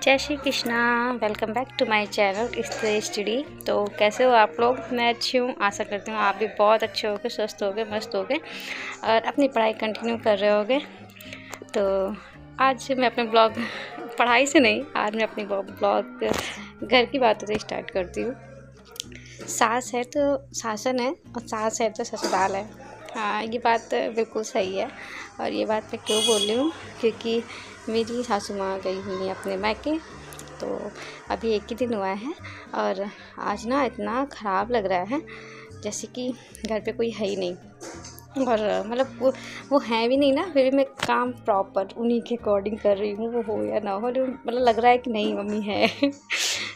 जय Shri Krishna. Welcome back to my channel study. तो कैसे हो आप लोग? मैं अच्छी हूँ, आशा करती हूँ आप भी बहुत अच्छे होगे, स्वस्थ होगे, मस्त होगे और अपनी पढ़ाई कंटिन्यू कर रहे होगे। तो आज मैं अपने ब्लॉग पढ़ाई से नहीं, आज मैं अपनी ब्लॉग घर की बातों से स्टार्ट करती हूँ। सास है तो शासन है और सास है तो ससुराल है। हाँ, ये बात बिल्कुल सही है। और ये बात मैं क्यों बोल रही हूँ, क्योंकि मेरी सासू माँ गई हुई है अपने मायके, तो अभी एक ही दिन हुआ है और आज ना इतना ख़राब लग रहा है जैसे कि घर पे कोई है ही नहीं। और मतलब वो है भी नहीं ना, फिर भी मैं काम प्रॉपर उन्हीं के अकॉर्डिंग कर रही हूँ, वो हो या ना हो, मतलब लग रहा है कि नहीं मम्मी है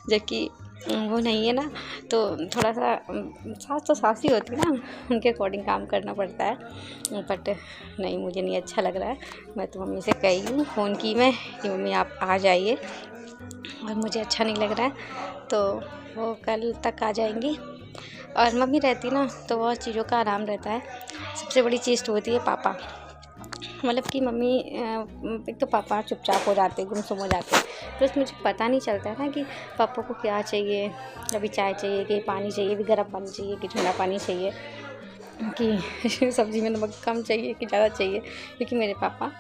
जबकि वो नहीं है ना। तो थोड़ा सा सास तो सास ही होती है ना, उनके अकॉर्डिंग काम करना पड़ता है। बट नहीं, मुझे नहीं अच्छा लग रहा है। मैं तो मम्मी से कही हूँ, फ़ोन की मैं कि मम्मी आप आ जाइए, और मुझे अच्छा नहीं लग रहा है। तो वो कल तक आ जाएंगी। और मम्मी रहती ना तो बहुत चीज़ों का आराम रहता है। सबसे बड़ी चीज़ तो होती है पापा, मतलब कि मम्मी एक तो पापा चुपचाप हो जाते, गुमसुम हो जाते, तो उसमें मुझे पता नहीं चलता है ना कि पापा को क्या चाहिए। कभी चाय चाहिए, कि पानी चाहिए, भी गर्म पानी चाहिए कि ठंडा पानी चाहिए, कि सब्ज़ी में नमक कम चाहिए कि ज़्यादा चाहिए, क्योंकि मेरे पापा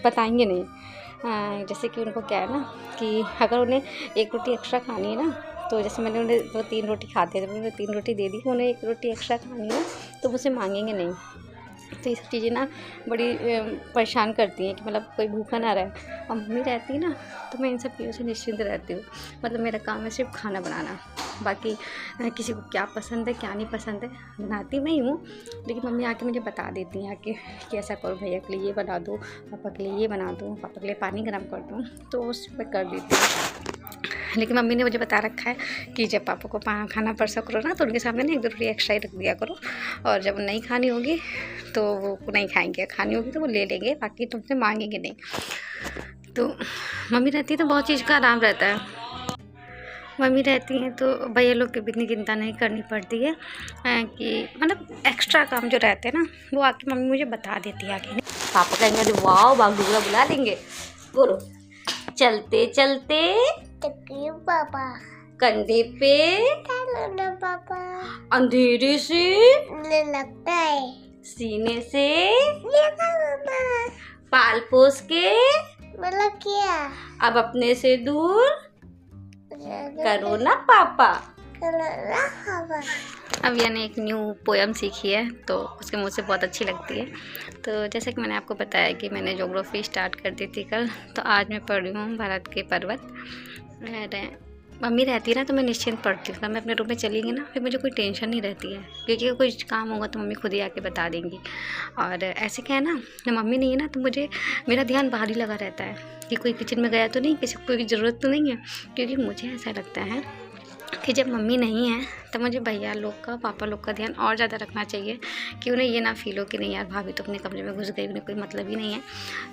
बताएंगे नहीं। जैसे कि उनको क्या है ना कि अगर उन्हें एक रोटी एक्स्ट्रा खानी है ना, तो जैसे मैंने उन्हें वो 3 रोटी खाते थे, मैंने 3 रोटी दे दी, उन्हें 1 रोटी एक्स्ट्रा खानी है तो मुझसे मांगेंगे नहीं। तो ये सब चीज़ें ना बड़ी परेशान करती हैं कि मतलब कोई भूखा ना रहे। और मम्मी रहती है ना तो मैं इन सब चीज़ों से निश्चिंत रहती हूँ। मतलब मेरा काम है सिर्फ खाना बनाना, बाकी किसी को क्या पसंद है क्या नहीं पसंद है बनाती मैं ही हूँ, लेकिन मम्मी आके मुझे बता देती हैं आके कि ऐसा करो, भैया के लिए ये बना दो, पापा के लिए ये बना दो, पापा के लिए पानी गर्म कर दूँ, तो उस पर कर देती हूँ। लेकिन मम्मी ने मुझे बता रखा है कि जब पापा को खाना परसा करो ना तो उनके सामने ना 1-2 रोटी एक्स्ट्रा ही रख दिया करो, और जब नहीं खानी होगी तो वो नहीं खाएंगे, खानी होगी तो वो ले लेंगे, बाकी तुमसे मांगेंगे नहीं। तो मम्मी रहती है तो बहुत चीज़ का आराम रहता है। मम्मी रहती हैं तो भैया लोग की भी इतनी चिंता नहीं करनी पड़ती है कि मतलब एक्स्ट्रा काम जो रहते हैं ना वो आके मम्मी मुझे बता देती है आके। पापा कहेंगे अरे वाह बागडोगरा बुला लेंगे, बोलो चलते चलते पापा कंधे पे पापा अंधेरे से लगता है सीने से पापा पाल पोस के मतलब क्या अब अपने से दूर करो ना पापा। अब यानी एक न्यू पोएम सीखी है तो उसके मुँह से बहुत अच्छी लगती है। तो जैसे कि मैंने आपको बताया कि मैंने ज्योग्राफी स्टार्ट कर दी थी कल, तो आज मैं पढ़ रही हूँ भारत के पर्वत। मम्मी रहती है ना तो मैं निश्चिंत पढ़ती हूँ। मैं अपने रूम में चली गई ना फिर मुझे कोई टेंशन नहीं रहती है, क्योंकि कोई काम होगा तो मम्मी खुद ही आके बता देंगी। और ऐसे क्या है ना, मम्मी नहीं है ना तो मुझे मेरा ध्यान बाहर ही लगा रहता है कि कोई किचन में गया तो नहीं, किसी को कोई ज़रूरत तो नहीं है। क्योंकि मुझे ऐसा लगता है कि जब मम्मी नहीं है तो मुझे भैया लोग का, पापा लोग का ध्यान और ज़्यादा रखना चाहिए कि उन्हें ये ना फील हो कि नहीं यार भाभी तो अपने कमरे में घुस गई, उन्हें कोई मतलब ही नहीं है।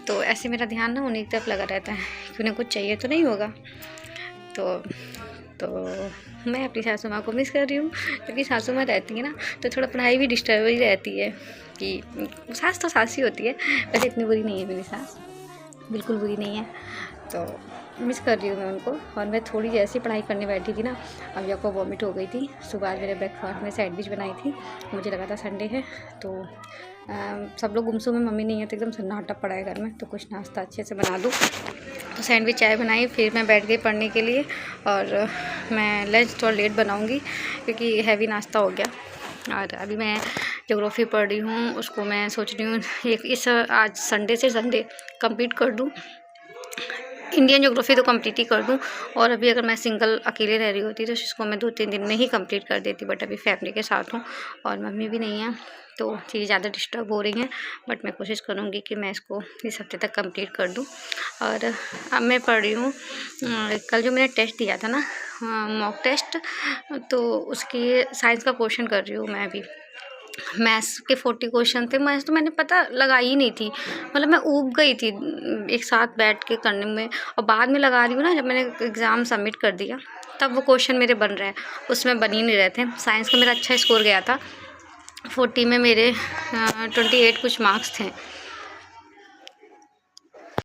तो ऐसे मेरा ध्यान ना उन्हीं की तरफ लगा रहता है कि उन्हें कुछ चाहिए तो नहीं होगा। तो मैं अपनी सासू माँ को मिस कर रही हूँ, क्योंकि सासू माँ रहती है ना तो थोड़ा पढ़ाई भी डिस्टर्ब ही रहती है। कि सास तो सास ही होती है, वैसे इतनी बुरी नहीं है मेरी सास, बिल्कुल बुरी नहीं है। तो मिस कर रही हूँ मैं उनको। और मैं थोड़ी जैसी पढ़ाई करने बैठी थी ना, अभी आपको वॉमिट हो गई थी। सुबह मेरे ब्रेकफास्ट में सैंडविच बनाई थी, मुझे लगा था संडे है तो सब लोग गुमसुम में, मम्मी नहीं है तो एकदम सन्नाटा पड़ा है घर में, तो कुछ नाश्ता अच्छे से बना दूँ। तो सैंडविच चाय बनाई, फिर मैं बैठ गई पढ़ने के लिए। और मैं लंच थोड़ा लेट बनाऊँगी क्योंकि हैवी नाश्ता हो गया। और अभी मैं ज्योग्राफी पढ़ रही हूँ, उसको मैं सोच रही हूँ आज संडे से संडे कंप्लीट कर दूँ। इंडियन ज्योग्राफी तो कंप्लीट ही कर दूँ। और अभी अगर मैं सिंगल अकेले रह रही होती तो इसको मैं 2-3 दिन में ही कंप्लीट कर देती, बट अभी फैमिली के साथ हूँ और मम्मी भी नहीं है तो चीज़ें ज़्यादा डिस्टर्ब हो रही हैं। बट मैं कोशिश करूँगी कि मैं इसको इस हफ्ते तक कंप्लीट कर दूँ। और अब मैं पढ़ रही हूँ, कल जो मैंने टेस्ट दिया था ना मॉक टेस्ट, तो उसकी साइंस का क्वेश्चन कर रही हूँ मैं अभी। मैथ्स के 40 क्वेश्चन थे। मैथ्स तो मैंने पता लगाई ही नहीं थी, मतलब मैं ऊब गई थी एक साथ बैठ के करने में। और बाद में लगा रही हूँ ना, जब मैंने एग्ज़ाम सबमिट कर दिया तब वो क्वेश्चन मेरे बन रहे हैं, उसमें बन ही नहीं रहे थे। साइंस का मेरा अच्छा स्कोर गया था, 40 में मेरे 28 कुछ मार्क्स थे।